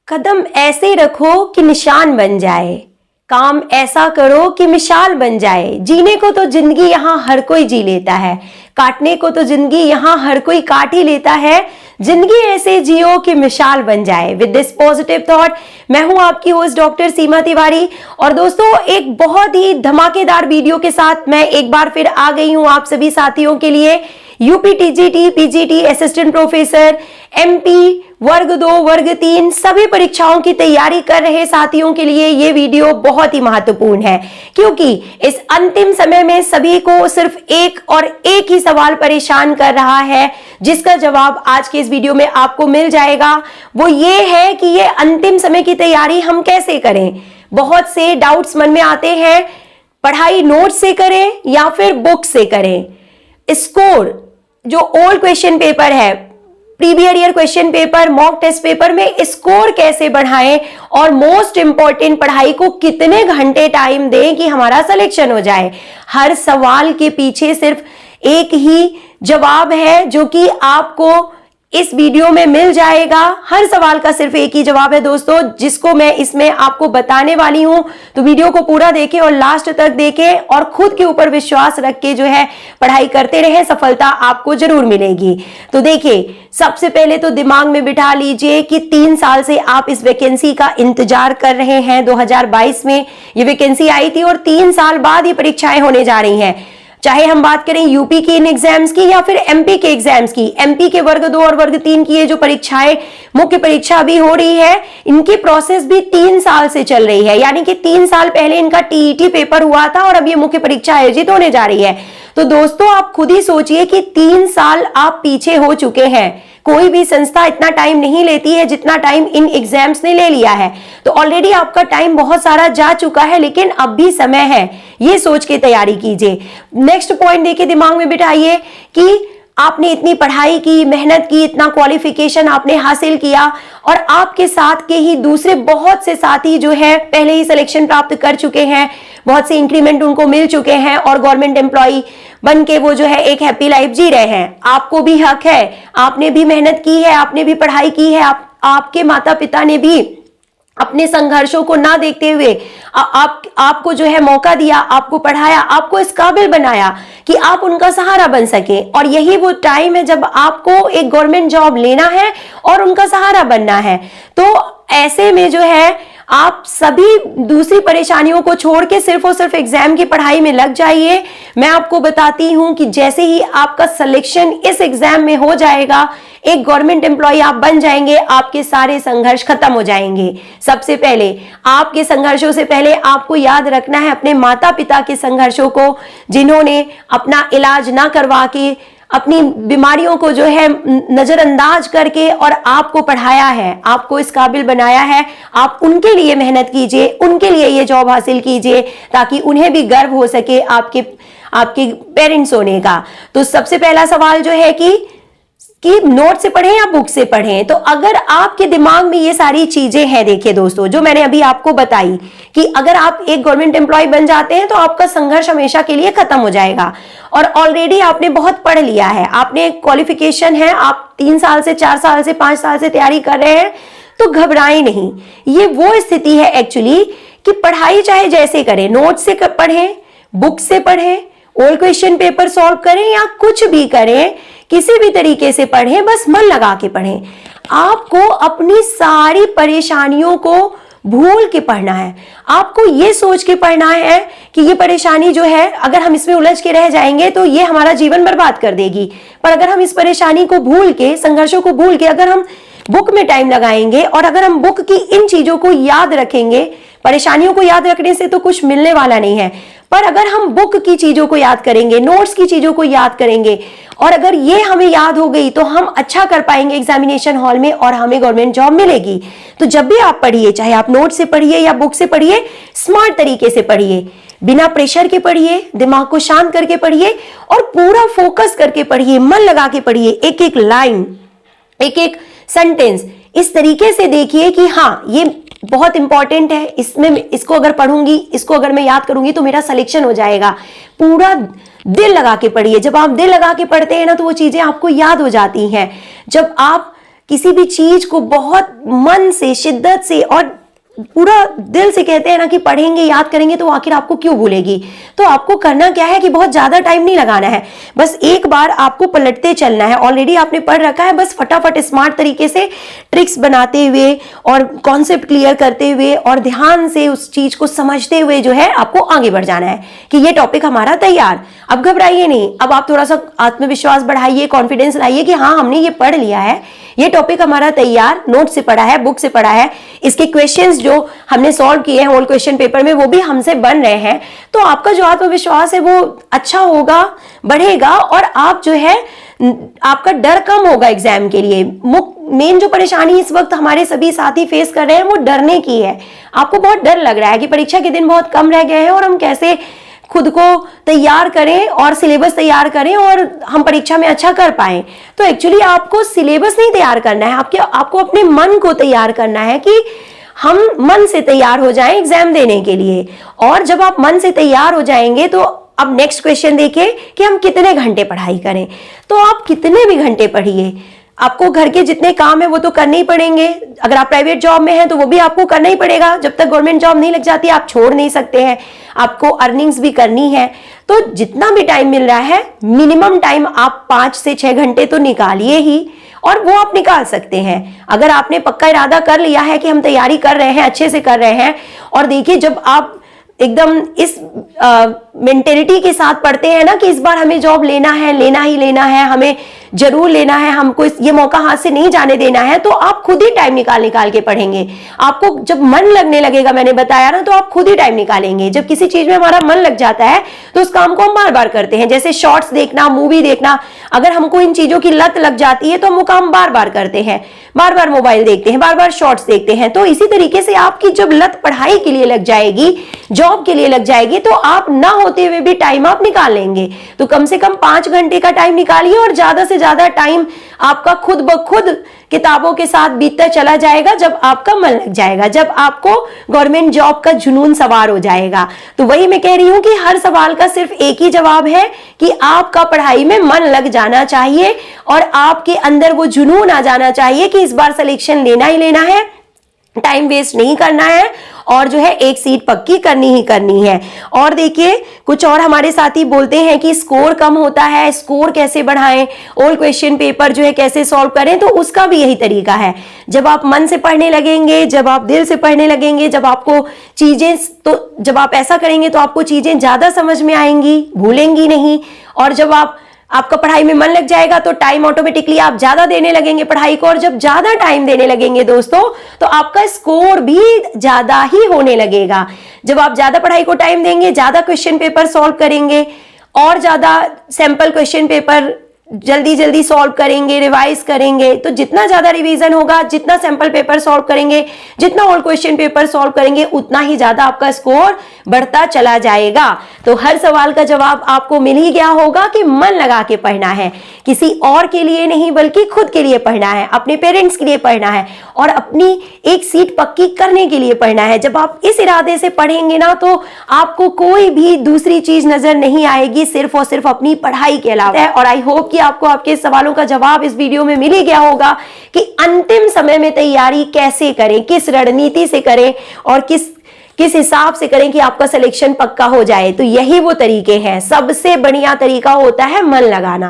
कदम ऐसे रखो कि निशान बन जाए, काम ऐसा करो कि मिसाल बन जाए। जीने को तो जिंदगी यहाँ हर कोई जी लेता है, काटने को तो जिंदगी यहाँ हर कोई काट ही लेता है। जिंदगी ऐसे जियो कि मिसाल बन जाए। विद दिस पॉजिटिव थॉट मैं हूं आपकी होस्ट डॉक्टर सीमा तिवारी। और दोस्तों, एक बहुत ही धमाकेदार वीडियो के साथ मैं एक बार फिर आ गई हूं आप सभी साथियों के लिए। UP TGT, PGT, assistant professor, MP, वर्ग 2, वर्ग 3 सभी परीक्षाओं की तैयारी कर रहे साथियों के लिए ये वीडियो बहुत ही महत्वपूर्ण है, क्योंकि इस अंतिम समय में सभी को सिर्फ एक और एक ही सवाल परेशान कर रहा है, जिसका जवाब आज के इस वीडियो में आपको मिल जाएगा। वो ये है कि ये अंतिम समय की तैयारी हम कैसे करें। बहुत से डाउट्स मन में आते हैं, पढ़ाई नोट से करें या फिर बुक से करें। स्कोर जो ओल्ड क्वेश्चन पेपर है, previous year question paper, mock test paper में स्कोर कैसे बढ़ाएं, और मोस्ट इंपॉर्टेंट पढ़ाई को कितने घंटे टाइम दें कि हमारा सिलेक्शन हो जाए। हर सवाल के पीछे सिर्फ एक ही जवाब है जो कि आपको इस वीडियो में मिल जाएगा। हर सवाल का सिर्फ एक ही जवाब है दोस्तों, जिसको मैं इसमें आपको बताने वाली हूं। तो वीडियो को पूरा देखें और लास्ट तक देखें और खुद के ऊपर विश्वास रख के जो है पढ़ाई करते रहें, सफलता आपको जरूर मिलेगी। तो देखिए, सबसे पहले तो दिमाग में बिठा लीजिए कि 3 साल से आप इस वैकेंसी का इंतजार कर रहे हैं। 2022 में ये वैकेंसी आई थी और 3 साल बाद ये परीक्षाएं होने जा रही हैं। चाहे हम बात करें यूपी के इन एग्जाम्स की या फिर एमपी के एग्जाम्स की। एमपी के वर्ग 2 और वर्ग 3 की ये जो परीक्षाएं, मुख्य परीक्षा अभी हो रही है, इनकी प्रोसेस भी 3 साल से चल रही है। यानी कि 3 साल पहले इनका टीईटी पेपर हुआ था और अब ये मुख्य परीक्षा आयोजित होने जा रही है। तो दोस्तों, आप खुद ही सोचिए कि 3 साल आप पीछे हो चुके हैं। कोई भी संस्था इतना टाइम नहीं लेती है जितना टाइम इन एग्जाम्स ने ले लिया है। तो ऑलरेडी आपका टाइम बहुत सारा जा चुका है, लेकिन अब भी समय है, ये सोच के तैयारी कीजिए। नेक्स्ट पॉइंट देखिए, दिमाग में बिठाइए कि आपने इतनी पढ़ाई की, मेहनत की, इतना क्वालिफिकेशन आपने हासिल किया और आपके साथ के ही दूसरे बहुत से साथी जो है पहले ही सिलेक्शन प्राप्त कर चुके हैं, बहुत से इंक्रीमेंट उनको मिल चुके हैं और गवर्नमेंट एम्प्लॉय बन के वो जो है एक हैप्पी लाइफ जी रहे हैं। आपको भी हक है, आपने भी मेहनत की है, आपने भी पढ़ाई की है, आपके माता पिता ने भी अपने संघर्षों को ना देखते हुए आपको जो है मौका दिया, आपको पढ़ाया, आपको इस काबिल बनाया कि आप उनका सहारा बन सके। और यही वो टाइम है जब आपको एक गवर्नमेंट जॉब लेना है और उनका सहारा बनना है। तो ऐसे में जो है आप सभी दूसरी परेशानियों को छोड़ के सिर्फ और सिर्फ एग्जाम की पढ़ाई में लग जाइए। मैं आपको बताती हूं कि जैसे ही आपका सिलेक्शन इस एग्जाम में हो जाएगा, एक गवर्नमेंट एम्प्लॉय आप बन जाएंगे, आपके सारे संघर्ष खत्म हो जाएंगे। सबसे पहले आपके संघर्षों से पहले आपको याद रखना है अपने माता पिता के संघर्षों को, जिन्होंने अपना इलाज ना करवा के, अपनी बीमारियों को जो है नजरअंदाज करके और आपको पढ़ाया है, आपको इस काबिल बनाया है। आप उनके लिए मेहनत कीजिए, उनके लिए ये जॉब हासिल कीजिए, ताकि उन्हें भी गर्व हो सके आपके पेरेंट्स होने का। तो सबसे पहला सवाल जो है कि नोट से पढ़ें या बुक से पढ़ें। तो अगर आपके दिमाग में ये सारी चीजें हैं, देखिए दोस्तों, जो मैंने अभी आपको बताई कि अगर आप एक गवर्नमेंट एम्प्लॉय बन जाते हैं तो आपका संघर्ष हमेशा के लिए खत्म हो जाएगा और ऑलरेडी आपने बहुत पढ़ लिया है, आपने क्वालिफिकेशन है, आप 3 साल से 4 साल से 5 साल से तैयारी कर रहे हैं, तो घबराएं नहीं। ये वो स्थिति है एक्चुअली कि पढ़ाई चाहे जैसे करें, नोट से पढ़ें, बुक से पढ़ें, ओल्ड क्वेश्चन पेपर सॉल्व करें या कुछ भी करें, किसी भी तरीके से पढ़ें, बस मन लगा के पढ़ें। आपको अपनी सारी परेशानियों को भूल के पढ़ना है। आपको ये सोच के पढ़ना है कि ये परेशानी जो है, अगर हम इसमें उलझ के रह जाएंगे तो ये हमारा जीवन बर्बाद कर देगी। पर अगर हम इस परेशानी को भूल के, संघर्षों को भूल के अगर हम बुक में टाइम लगाएंगे और अगर हम बुक की इन चीजों को याद रखेंगे, परेशानियों को याद रखने से तो कुछ मिलने वाला नहीं है, पर अगर हम बुक की चीजों को याद करेंगे, नोट्स की चीजों को याद करेंगे और अगर ये हमें याद हो गई तो हम अच्छा कर पाएंगे एग्जामिनेशन हॉल में और हमें गवर्नमेंट जॉब मिलेगी। तो जब भी आप पढ़िए, चाहे आप नोट से पढ़िए या बुक से पढ़िए, स्मार्ट तरीके से पढ़िए, बिना प्रेशर के पढ़िए, दिमाग को शांत करके पढ़िए और पूरा फोकस करके पढ़िए, मन लगा के पढ़िए। एक एक लाइन, एक एक सेंटेंस इस तरीके से देखिए कि हाँ, ये बहुत इंपॉर्टेंट है, इसमें इसको अगर पढ़ूंगी, इसको अगर मैं याद करूंगी तो मेरा सिलेक्शन हो जाएगा। पूरा दिल लगा के पढ़िए। जब आप दिल लगा के पढ़ते हैं ना तो वो चीजें आपको याद हो जाती हैं। जब आप किसी भी चीज को बहुत मन से, शिद्दत से और पूरा दिल से कहते हैं ना कि पढ़ेंगे, याद करेंगे, तो आखिर आपको क्यों भूलेगी। तो आपको करना क्या है कि बहुत ज्यादा टाइम नहीं लगाना है, बस एक बार आपको पलटते चलना है। ऑलरेडी आपने पढ़ रखा है, बस फटाफट स्मार्ट तरीके से ट्रिक्स बनाते हुए और कॉन्सेप्ट क्लियर करते हुए और ध्यान से उस चीज को समझते हुए जो है आपको आगे बढ़ जाना है कि ये टॉपिक हमारा तैयार। अब घबराइए नहीं, अब आप थोड़ा सा आत्मविश्वास बढ़ाइए, कॉन्फिडेंस लाइए कि हाँ हमने ये पढ़ लिया है, ये टॉपिक हमारा तैयार, नोट से पढ़ा है, बुक से पढ़ा है, इसके क्वेश्चंस जो हमने सॉल्व किए हैं ओल्ड क्वेश्चन पेपर में वो भी हमसे बन रहे हैं। तो आपका जो आत्मविश्वास है वो अच्छा होगा, बढ़ेगा और आप जो है आपका डर कम होगा एग्जाम के लिए। मेन जो परेशानी इस वक्त हमारे सभी साथी फेस कर रहे हैं वो डरने की है। आपको बहुत डर लग रहा है कि परीक्षा के दिन बहुत कम रह गए हैं और हम कैसे खुद को तैयार करें और सिलेबस तैयार करें और हम परीक्षा में अच्छा कर पाएं। तो एक्चुअली आपको सिलेबस नहीं तैयार करना है, आपको अपने मन को तैयार करना है कि हम मन से तैयार हो जाएं एग्जाम देने के लिए। और जब आप मन से तैयार हो जाएंगे तो अब नेक्स्ट क्वेश्चन देखिए कि हम कितने घंटे पढ़ाई करें। तो आप कितने भी घंटे पढ़िए, आपको घर के जितने काम है वो तो करने ही पड़ेंगे। अगर आप प्राइवेट जॉब में हैं तो वो भी आपको करना ही पड़ेगा, जब तक गवर्नमेंट जॉब नहीं लग जाती आप छोड़ नहीं सकते हैं, आपको अर्निंग्स भी करनी है। तो जितना भी टाइम मिल रहा है मिनिमम टाइम आप 5 से 6 घंटे तो निकालिए ही, और वो आप निकाल सकते हैं अगर आपने पक्का इरादा कर लिया है कि हम तैयारी कर रहे हैं, अच्छे से कर रहे हैं। और देखिए जब आप एकदम इस मेंटेलिटी के साथ पढ़ते हैं ना कि इस बार हमें जॉब लेना है, लेना ही लेना है, हमें जरूर लेना है, हमको ये मौका हाथ से नहीं जाने देना है, तो आप खुद ही टाइम निकाल के पढ़ेंगे। आपको जब मन लगने लगेगा, मैंने बताया ना, तो आप खुद ही टाइम निकालेंगे। जब किसी चीज में हमारा मन लग जाता है तो उस काम को हम बार बार करते हैं। जैसे शॉर्ट्स देखना, मूवी देखना, अगर हमको इन चीजों की लत लग जाती है तो हम वो काम बार बार करते हैं, बार बार मोबाइल देखते हैं, बार बार शॉर्ट्स देखते हैं। तो इसी तरीके से आपकी जब लत पढ़ाई के लिए लग जाएगी, जॉब के लिए लग जाएगी, तो आप ना होते हुए भी टाइम आप निकाल लेंगे। तो कम से कम 5 घंटे का टाइम निकालिए और ज्यादा से ज्यादा टाइम आपका खुद ब खुद किताबों के साथ बीतता चला जाएगा जब आपका मन लग जाएगा, जब आपको गवर्नमेंट जॉब का जुनून सवार हो जाएगा। तो वही मैं कह रही हूं कि हर सवाल का सिर्फ एक ही जवाब है कि आपका पढ़ाई में मन लग जाना चाहिए और आपके अंदर वो जुनून आ जाना चाहिए कि इस बार सिलेक्शन लेना ही लेना है, टाइम वेस्ट नहीं करना है और जो है एक सीट पक्की करनी ही करनी है। और देखिए कुछ और हमारे साथी बोलते हैं कि स्कोर कम होता है, स्कोर कैसे बढ़ाएं, ओल्ड क्वेश्चन पेपर जो है कैसे सॉल्व करें। तो उसका भी यही तरीका है, जब आप मन से पढ़ने लगेंगे, जब आप दिल से पढ़ने लगेंगे, जब आप ऐसा करेंगे तो आपको चीजें ज्यादा समझ में आएंगी, भूलेंगी नहीं। और जब आपका पढ़ाई में मन लग जाएगा तो टाइम ऑटोमेटिकली आप ज्यादा देने लगेंगे पढ़ाई को, और जब ज्यादा टाइम देने लगेंगे दोस्तों तो आपका स्कोर भी ज्यादा ही होने लगेगा। जब आप ज्यादा पढ़ाई को टाइम देंगे, ज्यादा क्वेश्चन पेपर सॉल्व करेंगे और ज्यादा सैंपल क्वेश्चन पेपर जल्दी जल्दी सॉल्व करेंगे, रिवाइज करेंगे, तो जितना ज्यादा रिवीजन होगा, जितना सैंपल पेपर सॉल्व करेंगे, जितना ओल्ड क्वेश्चन पेपर सॉल्व करेंगे, उतना ही ज्यादा आपका स्कोर बढ़ता चला जाएगा। तो हर सवाल का जवाब आपको मिल ही गया होगा कि मन लगा के पढ़ना है, किसी और के लिए नहीं बल्कि खुद के लिए पढ़ना है, अपने पेरेंट्स के लिए पढ़ना है और अपनी एक सीट पक्की करने के लिए पढ़ना है। जब आप इस इरादे से पढ़ेंगे ना तो आपको कोई भी दूसरी चीज नजर नहीं आएगी, सिर्फ और सिर्फ अपनी पढ़ाई के अलावा। और आई होप कि आपको आपके सवालों का जवाब इस वीडियो में मिल ही गया होगा कि अंतिम समय में तैयारी कैसे करें, किस रणनीति से करें और किस हिसाब से करें कि आपका सिलेक्शन पक्का हो जाए। तो यही वो तरीके हैं, सबसे बढ़िया तरीका होता है मन लगाना।